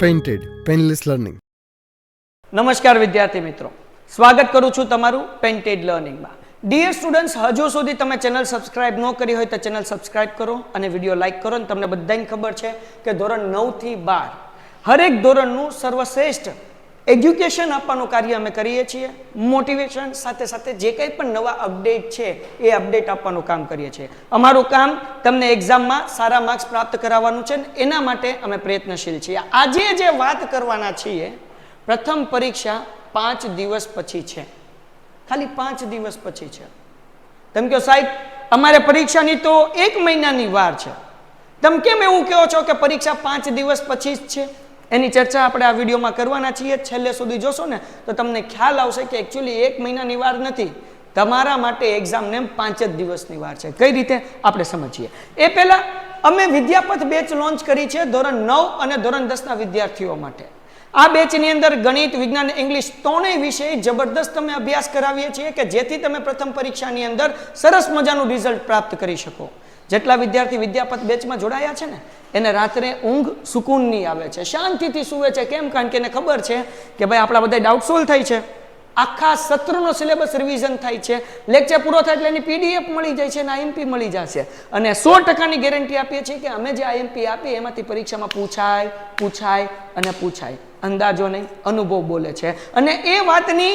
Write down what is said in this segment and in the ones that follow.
Painted painless learning. નમસ્કાર વિદ્યાર્થી મિત્રો, સ્વાગત કરું છું તમારું પેઇન્ટેડ લર્નિંગમાં. ડિયર સ્ટુડન્ટ્સ, હજુ સુધી તમે ચેનલ સબસ્ક્રાઇબ ન કરી હોય તો ચેનલ સબસ્ક્રાઇબ કરો અને વિડીયો લાઇક કરો. અને તમને બધાને ખબર છે કે ધોરણ 9 થી 12 હરેક ધોરણનું સર્વશ્રેષ્ઠ એજ્યુકેશન આપવાનું કાર્ય અમે કરીએ છીએ. મોટિવેશન સાથે સાથે જે કંઈ પણ નવા અપડેટ છે એ અપડેટ આપવાનું કામ કરીએ છીએ. અમારું કામ તમને એક્ઝામમાં સારા માર્ક્સ પ્રાપ્ત કરાવવાનું છે, એના માટે અમે પ્રયત્નશીલ છીએ. આજે જે વાત કરવાના છીએ, પ્રથમ પરીક્ષા 5 દિવસ પછી છે. ખાલી 5 દિવસ પછી છે. તમે કહો સાહેબ અમારે પરીક્ષાની તો 1 મહિનાની વાર છે, તમે કેમ એવું કહો છો કે પરીક્ષા 5 દિવસ પછી જ છે? એની ચર્ચા આપણે આ વિડીયોમાં કરવાના છીએ. છેલ્લે સુધી જોશો ને તો તમને ખ્યાલ આવશે કે એકચ્યુઅલી 1 મહિનાની વાર નથી, તમારા માટે એક્ઝામને 5 જ દિવસની વાર છે. કઈ રીતે આપણે સમજીએ એ પહેલા અમે વિદ્યાપથ બેચ લોન્ચ કરી છે ધોરણ 9 અને ધોરણ 10 ના વિદ્યાર્થીઓ માટે. આ બેચની અંદર ગણિત, વિજ્ઞાન, ઇંગ્લિશ ત્રણેય વિષય જબરદસ્ત અમે અભ્યાસ કરાવીએ છીએ કે જેથી તમે પ્રથમ પરીક્ષાની અંદર સરસ મજાનું રિઝલ્ટ પ્રાપ્ત કરી શકો. જેટલા વિદ્યાર્થી વિદ્યાપથ બેચમાં જોડાયા છે ને એને રાત્રે ઊંઘ સુકૂનની આવે છે, શાંતિથી સૂવે છે. કેમ? કારણ કે એને ખબર છે કે ભાઈ આપણા બધા ડાઉટ સોલ્વ થાય છે, આખા સત્રનો સિલેબસ રિવિઝન થાય છે, લેક્ચર પૂરો થાય એટલે એની પીડીએફ મળી જાય છે અને આઈએમપી મળી જશે. અને 100% ગેરંટી આપીએ છીએ કે અમે જે આઈએમપી આપીએ એમાંથી પરીક્ષામાં પૂછાય અને પૂછાય. અંદાજો નહીં, અનુભવ બોલે છે. અને એ વાતની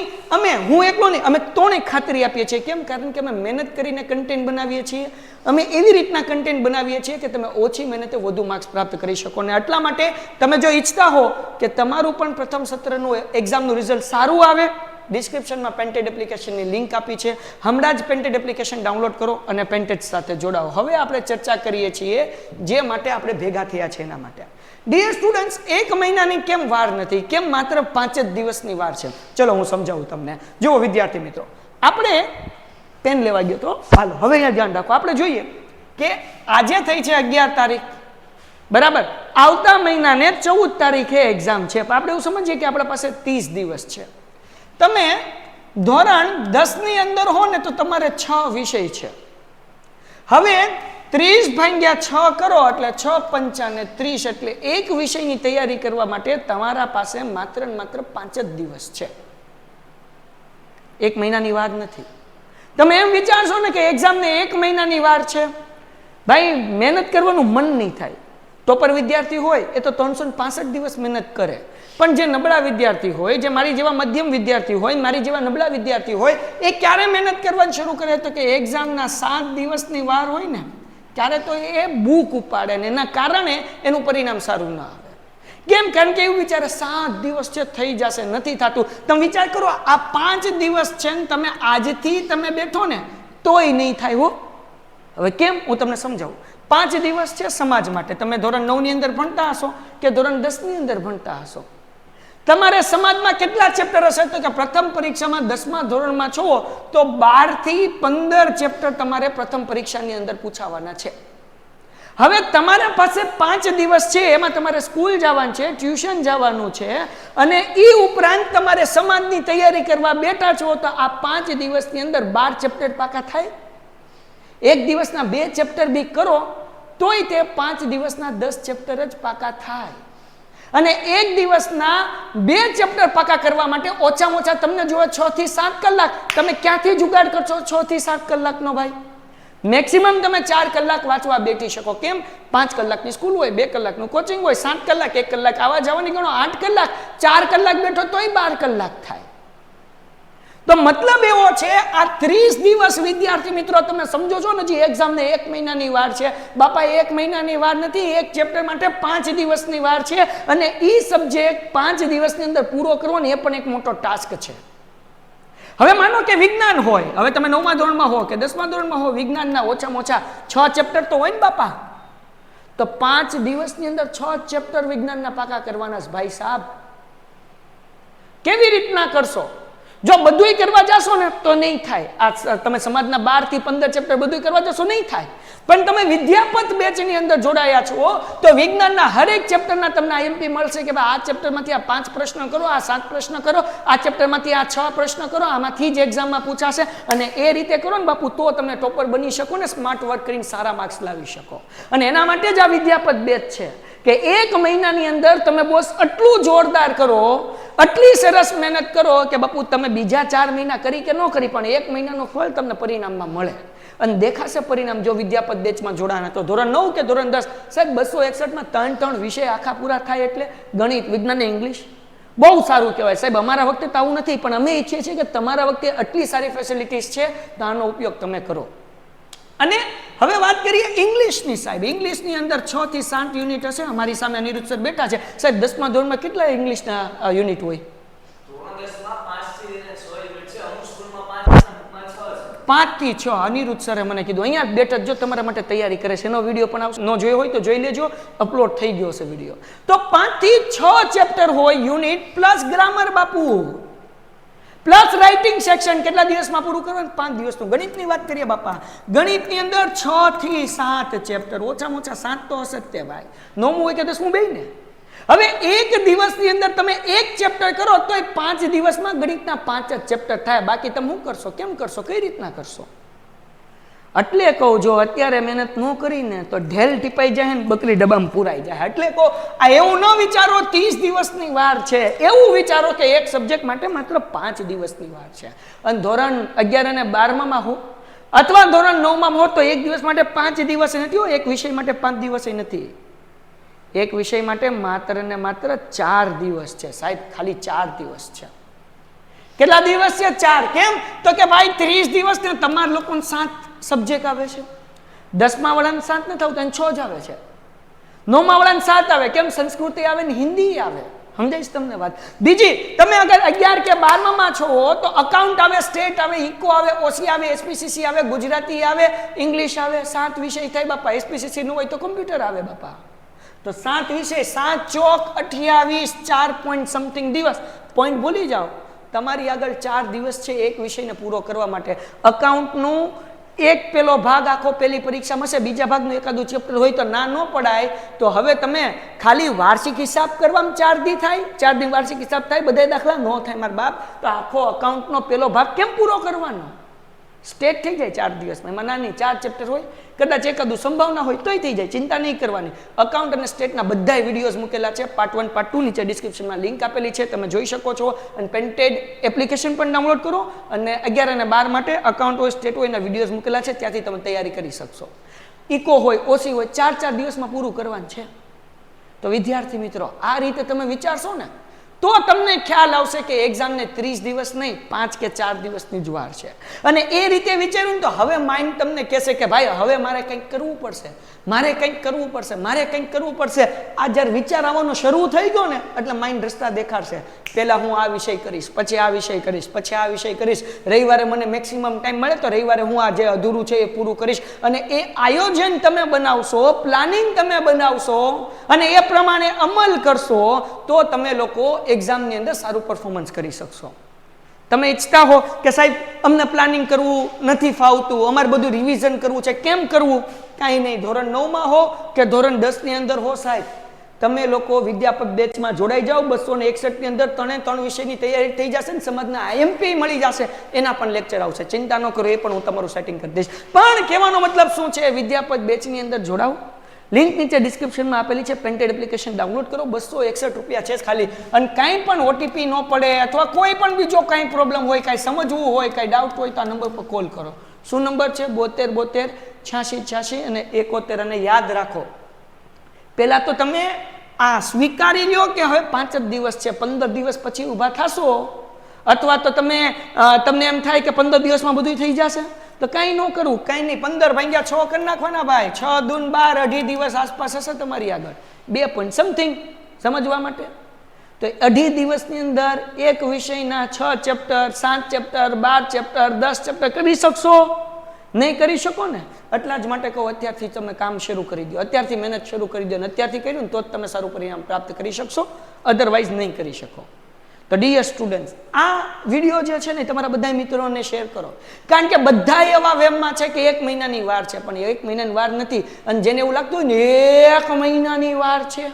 હું એકલો નહીં, અમે ત્રણેય ખાતરી આપીએ છીએ. કેમ? કારણ કે અમે મહેનત કરીને કન્ટેન્ટ બનાવીએ છીએ. અમે એવી રીતના કન્ટેન્ટ બનાવીએ છીએ કે તમે ઓછી મહેનતે વધુ માર્ક્સ પ્રાપ્ત કરી શકો. અને એટલા માટે તમે જો ઈચ્છતા હો કે તમારું પણ પ્રથમ સત્રનું એક્ઝામનું રિઝલ્ટ સારું આવે, ડિસ્ક્રિપ્શનમાં પેન્ટેડ એપ્લિકેશનની લિંક આપી છે. હમણાં જ પેન્ટેડ એપ્લિકેશન ડાઉનલોડ કરો અને પેન્ટેડ સાથે જોડાઓ. હવે આપણે ચર્ચા કરીએ છીએ જે માટે આપણે ભેગા થયા છે એના માટે. ડિયર સ્ટુડન્ટ્સ, 1 મહિનાની કેમ વાર નથી? કેમ માત્ર 5 જ દિવસની વાર છે? ચલો હું સમજાવું તમને. જુઓ વિદ્યાર્થી મિત્રો, આપણે પેન લેવા ગયો તો હાલો હવે અહીંયા ધ્યાન રાખો. આપણે જોઈએ કે આજે થઈ છે 11 તારીખ, બરાબર. આવતા મહિનાને 14 તારીખે એક્ઝામ છે. આપણે એવું સમજીએ કે આપણા પાસે 30 દિવસ છે. તમે ધોરણ 10 ની અંદર હો ને તો તમારે 6 વિષય છે. હવે 30/6 કરો એટલે 6 પંચાને 30, એટલે એક વિષયની તૈયારી કરવા માટે તમારા પાસે માત્ર 5 જ દિવસ છે. 1 મહિનાની વાર નથી. તમે એમ વિચારશો ને કે એક્ઝામને 1 મહિનાની વાર છે, ભાઈ મહેનત કરવાનું મન નહીં થાય. ટોપર વિદ્યાર્થી હોય એ તો 365 દિવસ મહેનત કરે, પણ જે નબળા વિદ્યાર્થી હોય, જે મારી જેવા મધ્યમ વિદ્યાર્થી હોય, મારી જેવા નબળા વિદ્યાર્થી હોય, એ ક્યારે મહેનત કરવાનું શરૂ કરે તો કે એક્ઝામના 7 દિવસની વાર હોય ને ત્યારે તો એ બુક ઉપાડે ને એના કારણે એનું પરિણામ સારું ના આવે. કેમ? કારણ કે એવું વિચારે 7 દિવસ છે થઈ જશે, નથી થતું. તમે વિચાર કરો, આ 5 દિવસ છે ને તમે આજથી તમે બેઠો ને તોય નહીં થાય હો. હવે કેમ? હું તમને સમજાવું. 5 દિવસ છે સમાજ માટે. તમે ધોરણ 9 ની અંદર ભણતા હશો કે ધોરણ 10 ની અંદર ભણતા હશો, તમારે સમાજમાં કેટલા ચેપ્ટર હશે? તો કે પ્રથમ પરીક્ષામાં 10મા ધોરણમાં છો તો 12 થી 15 ચેપ્ટર તમારે પ્રથમ પરીક્ષાની અંદર પૂછાવાના છે. હવે તમારા પાસે 5 દિવસ છે, એમાં તમારે સ્કૂલ જવાનું છે, ટ્યુશન જવાનું છે, અને એ ઉપરાંત તમારે સમાજની તૈયારી કરવા બેઠા છો તો આ 5 દિવસની અંદર 12 ચેપ્ટર પાકા થાય? એક દિવસના 2 ચેપ્ટર બી કરો તોય તે 5 દિવસના 10 ચેપ્ટર જ પાકા થાય. અને એક દિવસના 2 ચેપ્ટર પાકા કરવા માટે ઓછામાં ઓછા તમને જોવે 6 થી 7 કલાક. તમે ક્યાંથી જુગાડ કરશો 6 થી 7 કલાકનો? ભાઈ મેક્સિમમ તમે 4 કલાક વાંચવા બેઠી શકો. કેમ? 5 કલાકની સ્કૂલ હોય, 2 કલાકનું કોચિંગ હોય, 7 કલાક, 1 કલાક આવા જવાની ગણો 8 કલાક, 4 કલાક બેઠો તોય 12 કલાક થાય. તો મતલબ એવો છે આ 30 દિવસ વિદ્યાર્થી મિત્રો તમે સમજો છો ને, જે એક્ઝામને 1 મહિનાની વાર છે. બાપા 1 મહિનાની વાર નથી, એક ચેપ્ટર માટે 5 દિવસની વાર છે. અને એ સબ્જેક્ટ 5 દિવસની અંદર પૂરો કરવો ને એ પણ એક મોટો ટાસ્ક છે. હવે માનો કે વિજ્ઞાન હોય, હવે તમે 9મા ધોરણમાં હો કે 10મા ધોરણમાં હો, વિજ્ઞાનના ઓછામાં ઓછા 6 ચેપ્ટર તો હોય ને બાપા. તો 5 દિવસની અંદર 6 ચેપ્ટર વિજ્ઞાનના પાકા કરવાના છે ભાઈ સાહેબ. કેવી રીતના કરશો? જો બધુંય કરવા જશો ને તો નહીં થાય. આ તમે સમાજના 12 થી 15 ચેપ્ટર બધુંય કરવા જશો નહીં થાય. પણ તમે વિદ્યાપથ બેચની અંદર જોડાયા છો તો વિજ્ઞાનના હરેક ચેપ્ટરના તમને આઈએમપી મળશે કે ભાઈ આ ચેપ્ટરમાંથી આ 5 પ્રશ્ન કરો, આ 7 પ્રશ્ન કરો, આ ચેપ્ટરમાંથી આ 6 પ્રશ્ન કરો, આમાંથી જ એક્ઝામમાં પૂછાશે. અને એ રીતે કરો ને બાપુ તો તમે ટોપર બની શકો ને, સ્માર્ટ વર્ક કરીને સારા માર્ક્સ લાવી શકો. અને એના માટે જ આ વિદ્યાપથ બેચ છે કે 1 મહિનાની અંદર તમે બોસ આટલું જોરદાર કરો, આટલી સરસ મહેનત કરો કે બાપુ તમે બીજા 4 મહિના કરી કે ન કરી પણ 1 મહિનાનો ફળ તમને પરિણામમાં મળે અને દેખાશે પરિણામ. જો વિદ્યાપત બેચમાં જોડાણ તો ધોરણ 9 કે ધોરણ 10 સાહેબ 261 માં 3 વિષય આખા પૂરા થાય એટલે ગણિત, વિજ્ઞાન ને ઇંગ્લિશ બહુ સારું કહેવાય. સાહેબ અમારા વખતે તો આવું નથી પણ અમે ઈચ્છીએ છીએ કે તમારા વખતે આટલી સારી ફેસિલિટીઝ છે તો આનો ઉપયોગ તમે કરો. અને હવે વાત કરીએ ઇંગ્લિશની. સાહેબ ઇંગ્લિશની અંદર 6 થી 7 યુનિટ હશે. અમારી સામે અનિરુદ્ધ સર બેઠા છે. સાહેબ 10મા ધોરણમાં કેટલા ઇંગ્લિશના યુનિટ હોય? ધોરણ 10માં 5 થી 6 યુનિટ છે. અમુક સ્કૂલમાં 5 માં 6 છે. 5 થી 6 અનિરુદ્ધ સરે મને કીધું. અહીંયા બેઠક જો તમારા માટે તૈયારી કરે છે, એનો વિડીયો પણ આવશે. ન જોયો હોય તો જોઈ લેજો, અપલોડ થઈ ગયો છે વિડીયો. તો 5 થી 6 ચેપ્ટર હોય યુનિટ પ્લસ ગ્રામર બાપુ પ્લસ રાઇટિંગ સેક્શન. કેટલા દિવસમાં પૂરું કરવાનું? 5 દિવસનું. ગણિતની વાત કરીએ બાપા, ગણિતની અંદર 6 થી 7 ચેપ્ટર, ઓછામાં ઓછા 7 તો હશે તે ભાઈ. 9મું હોય કે 10મું બેય ને. હવે એક દિવસની અંદર તમે એક ચેપ્ટર કરો તો 5 દિવસમાં ગણિતના 5 જ ચેપ્ટર થાય. બાકી તમે શું કરશો, કેમ કરશો, કઈ રીતના કરશો? એટલે કહું જો અત્યારે મહેનત ન કરીને તો ઢેલ ટીપાઈ જાય ને બકરી ડબ્બામાં પૂરાઈ જાય. એટલે કહો આ એવું ન વિચારો 30 દિવસની વાર છે, એવું વિચારો કે એક સબ્જેક્ટ માટે માત્ર 5 દિવસની વાર છે. અને ધોરણ 11 અને 12માં હો અથવા ધોરણ 9માં હો તો એક દિવસ માટે 5 દિવસ નથી હો, એક વિષય માટે 5 દિવસ નથી. એક વિષય માટે માત્ર ને માત્ર 4 દિવસ છે સાહેબ, ખાલી 4 દિવસ છે. કેટલા દિવસ છે? 4. કેમ તો કે ભાઈ 30 દિવસ ને તમારા લોકોને 7 સબ્જેક્ટ આવે છે. 10મા વાળાને 7 નથી આવતા, 6 જ આવે છે. 9મા વાળાને 7 આવે. કેમ? સંસ્કૃતિ આવે ને હિન્દી આવે. સમજાઈશ તમને વાત. બીજી, તમે અગર 11 કે 12માં છો તો અકાઉન્ટ આવે, સ્ટેટ આવે, ઇકો આવે, ઓસી આવે, એસપીસીસી આવે, ગુજરાતી આવે, ઇંગ્લિશ આવે. 7 વિષય થાય બાપા. એસપીસીસી નું હોય તો કોમ્પ્યુટર આવે બાપા. તો 7 વિષય, 7 ચોક 28, 4 પોઈન્ટ સમથિંગ દિવસ. પોઈન્ટ ભૂલી જાઓ. તમારી આગળ 4 દિવસ છે એક વિષયને પૂરો કરવા માટે. અકાઉન્ટનું એક પેલો ભાગ આખો પેલી પરીક્ષામાં છે, બીજા ભાગનું એકાદું ચેપ્ટર હોય તો ના ન પડાય. તો હવે તમે ખાલી વાર્ષિક હિસાબ કરવામાં 4 દી થાય, 4 દી વાર્ષિક હિસાબ થાય, બધા દાખલા ન થાય મારા બાપ. તો આખો અકાઉન્ટનો પેલો ભાગ કેમ પૂરો કરવાનો? સ્ટેટ થઈ જાય 4 દિવસમાં. એમાં નાની 4 ચેપ્ટર હોય, કદાચ એકાદું સંભાવના હોય તોય થઈ જાય, ચિંતા નહીં કરવાની. અકાઉન્ટ અને સ્ટેટના બધા વિડીયોઝ મૂકેલા છે, પાર્ટ 1 પાર્ટ 2 નીચે ડિસ્ક્રિપ્શનમાં લિંક આપેલી છે, તમે જોઈ શકો છો. અને પેન્ટેડ એપ્લિકેશન પણ ડાઉનલોડ કરો અને 11 અને 12 માટે અકાઉન્ટ હોય, સ્ટેટ હોય એના વિડીયોઝ મૂકેલા છે, ત્યાંથી તમે તૈયારી કરી શકશો. ઇકો હોય, ઓસી હોય, 4 દિવસમાં પૂરું કરવાનું છે. તો વિદ્યાર્થી મિત્રો આ રીતે તમે વિચારશો ને તો તમને ખ્યાલ આવશે કે એક્ઝામને 30 દિવસ નહીં 5 કે 4 દિવસની જ વાર છે. અને એ રીતે વિચાર્યું તો હવે માઇન્ડ તમને કહેશે કે ભાઈ હવે મારે કંઈક કરવું પડશે, મારે કંઈક કરવું પડશે, મારે કંઈક કરવું પડશે. આ જ્યારે વિચાર આવવાનો શરૂ થઈ ગયો ને એટલે માઇન્ડ રસ્તા દેખાડશે. પહેલા હું આ વિષય કરીશ, પછી આ વિષય કરીશ, પછી આ વિષય કરીશ. રવિવારે મને મેક્સિમમ ટાઈમ મળે તો રવિવારે હું આ જે અધૂરું છે એ પૂરું કરીશ. અને એ આયોજન તમે બનાવશો, પ્લાનિંગ તમે બનાવશો અને એ પ્રમાણે અમલ કરશો તો તમે લોકો એક્ઝામની અંદર સારું પરફોર્મન્સ કરી શકશો. તમે ઈચ્છતા હો કે સાહેબ અમને પ્લાનિંગ કરવું નથી ફાવતું, અમારે બધું રિવિઝન કરવું છે, કેમ કરવું? કાંઈ નહીં. ધોરણ 9માં હો કે ધોરણ 10ની અંદર હો સાહેબ, તમે લોકો વિદ્યાપત બેચમાં જોડાઈ જાઓ. 261 ની અંદર 3 વિષયની તૈયારી થઈ જશે ને સમાજના આઈએમપી મળી જશે, એના પણ લેક્ચર આવશે. ચિંતા ન કરો, એ પણ હું તમારું સેટિંગ કરી દઈશ. પણ કહેવાનો મતલબ શું છે? વિદ્યાપત બેચની અંદર જોડાઓ. લિંક નીચે ડિસ્ક્રિપ્શનમાં આપેલી છે, પેન્ટેડ એપ્લિકેશન ડાઉનલોડ કરો. 261 રૂપિયા છે ખાલી. અને કાંઈ પણ ઓટીપી ન પડે અથવા કોઈ પણ બીજો કાંઈ પ્રોબ્લેમ હોય, કાંઈ સમજવું હોય, કાંઈ ડાઉટ હોય તો આ નંબર પર કોલ કરો. શું નંબર છે? 72 72 86 86 અને 71. અને યાદ રાખો, પહેલા તો તમે આ સ્વીકારી લ્યો કે હવે 5 જ દિવસ છે, 15 દિવસ પછી ઊભા થશો અથવા તો તમને એમ થાય કે 15 દિવસમાં બધું થઈ જશે તો કાંઈ ન કરવું, કાંઈ નહીં. 15 ભાગ્યા 6 કરી નાખવાના ભાઈ. 6 દૂન 12, અઢી દિવસ આસપાસ હશે તમારી આગળ. 2 પોઈન્ટ સમથિંગ સમજવા માટે. તો અઢી દિવસની અંદર એક વિષયના 6 ચેપ્ટર, 7 ચેપ્ટર, 12 ચેપ્ટર, 10 ચેપ્ટર કરી શકશો? નહીં કરી શકો ને. એટલા જ માટે કહું અત્યારથી તમે કામ શરૂ કરી દો, અત્યારથી મહેનત શરૂ કરી દો. અને અત્યારથી કર્યું ને તો જ તમે સારું પરિણામ પ્રાપ્ત કરી શકશો, અધરવાઇઝ નહીં કરી શકો. તો ડિયર સ્ટુડન્ટ્સ, આ વિડીયો જે છે ને તમારા બધા મિત્રોને શેર કરો. કારણ કે બધા એવા વેમમાં છે કે 1 મહિનાની વાર છે, પણ 1 મહિનાની વાર નથી. અને જેને એવું લાગતું હોય ને 1 મહિનાની વાર છે,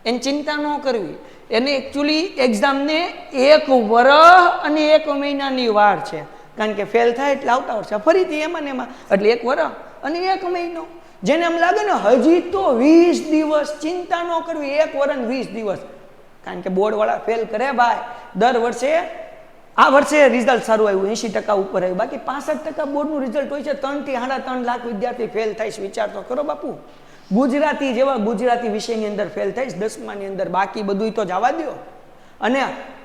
એની ચિંતા ન કરવી. એને એકચ્યુઅલી એક્ઝામને 1 વર્ષ અને 1 મહિનાની વાર છે. કારણ કે ફેલ થાય એટલે આવતા વર્ષે ફરીથી એમાં ને એમાં, એટલે 1 વર્ષ અને 1 મહિનો. જેને એમ લાગે ને હજી તો 20 દિવસ, ચિંતા ન કરવી, 1 વર્ષ 20 દિવસ, કારણ કે બોર્ડવાળા ફેલ કરે ભાઈ. દર વર્ષે આ વર્ષે રિઝલ્ટ સારું આવ્યું, 80% ઉપર આવ્યું, બાકી 65% બોર્ડનું રિઝલ્ટ હોય છે. 3 થી 3.5 લાખ વિદ્યાર્થી ફેલ થાય છે. વિચાર તો કરો બાપુ. ગુજરાતી જેવા ગુજરાતી વિષયની અંદર ફેલ થાય છે 10માની અંદર, બાકી બધું તો જવા દો. અને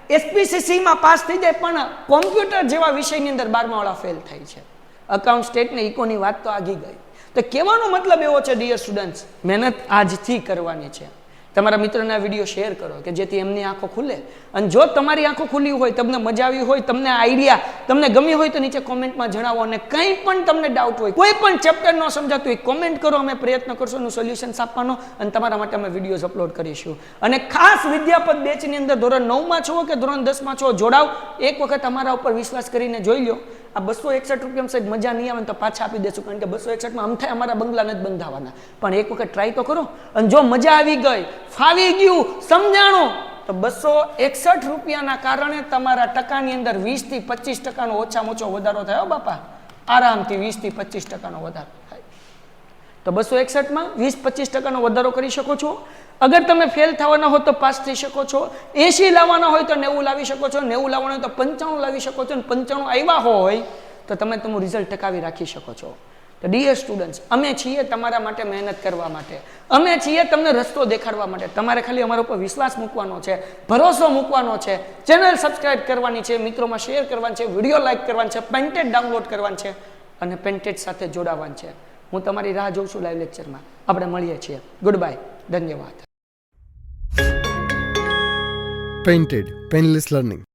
એસપીસીસીમાં પાસ થઈ જાય પણ કોમ્પ્યુટર જેવા વિષયની અંદર 12મા વાળા ફેલ થાય છે. અકાઉન્ટ, સ્ટેટ ને ઇકોની વાત તો આગી ગઈ. તો કહેવાનો મતલબ એવો છે ડિયર સ્ટુડન્ટ્સ, મહેનત આજથી કરવાની છે. તમારા મિત્રોના વિડીયો શેર કરો કે જેથી એમની આંખો ખુલે. અને જો તમારી આંખો ખુલી હોય, તમને મજા આવી હોય, તમને આઈડિયા તમને ગમી હોય તો નીચે કોમેન્ટમાં જણાવો. અને કંઈ પણ તમને ડાઉટ હોય, કોઈ પણ ચેપ્ટર ન સમજાતું હોય, કોમેન્ટ કરો, અમે પ્રયત્ન કરશું એનું સોલ્યુશન્સ આપવાનો અને તમારા માટે અમે વિડીયોઝ અપલોડ કરીશું. અને ખાસ વિદ્યાપત બેચની અંદર ધોરણ 9માં છો કે ધોરણ 10માં છો, જોડાવ. એક વખત અમારા ઉપર વિશ્વાસ કરીને જોઈ લો. આ 261 રૂપિયામાં સાહેબ મજા નહીં આવે તો પાછા આપી દેશું, કારણ કે 261માં અમથાય અમારા બંગલા નથી બંધાવાના. પણ એક વખત ટ્રાય તો કરો. અને જો મજા આવી ગઈ, ફાવી ગયું, સમજાણું, તો 261 રૂપિયાના કારણે તમારા ટકાની અંદર 20 થી 25% ઓછામાં ઓછો વધારો થયો બાપા. આરામથી 20 થી 25% વધારો થાય. તો 261માં 20-25% વધારો કરી શકો છો. અગર તમે ફેલ થવાના હો તો પાસ થઈ શકો છો. 80 લાવવાના હોય તો 90 લાવી શકો છો. 90 લાવવાના હોય તો 95 લાવી શકો છો. અને 95 આવ્યા હોય તો તમે તમારું રિઝલ્ટ ટકાવી રાખી શકો છો. તો ડિયર સ્ટુડન્ટ્સ, અમે છીએ તમારા માટે મહેનત કરવા માટે. અમે છીએ તમને રસ્તો દેખાડવા માટે. તમારે ખાલી અમારા ઉપર વિશ્વાસ મૂકવાનો છે, ભરોસો મૂકવાનો છે, ચેનલ સબસ્ક્રાઇબ કરવાની છે, મિત્રોમાં શેર કરવાની છે, વિડીયો લાઇક કરવાની છે, પેન્ટેડ ડાઉનલોડ કરવાની છે અને પેન્ટેડ સાથે જોડાવાનું છે. હું તમારી રાહ જોઉં છું લાઈવ લેક્ચરમાં. આપણે મળીએ છીએ. Good bye. ધન્યવાદ. Painted, Painless Learning.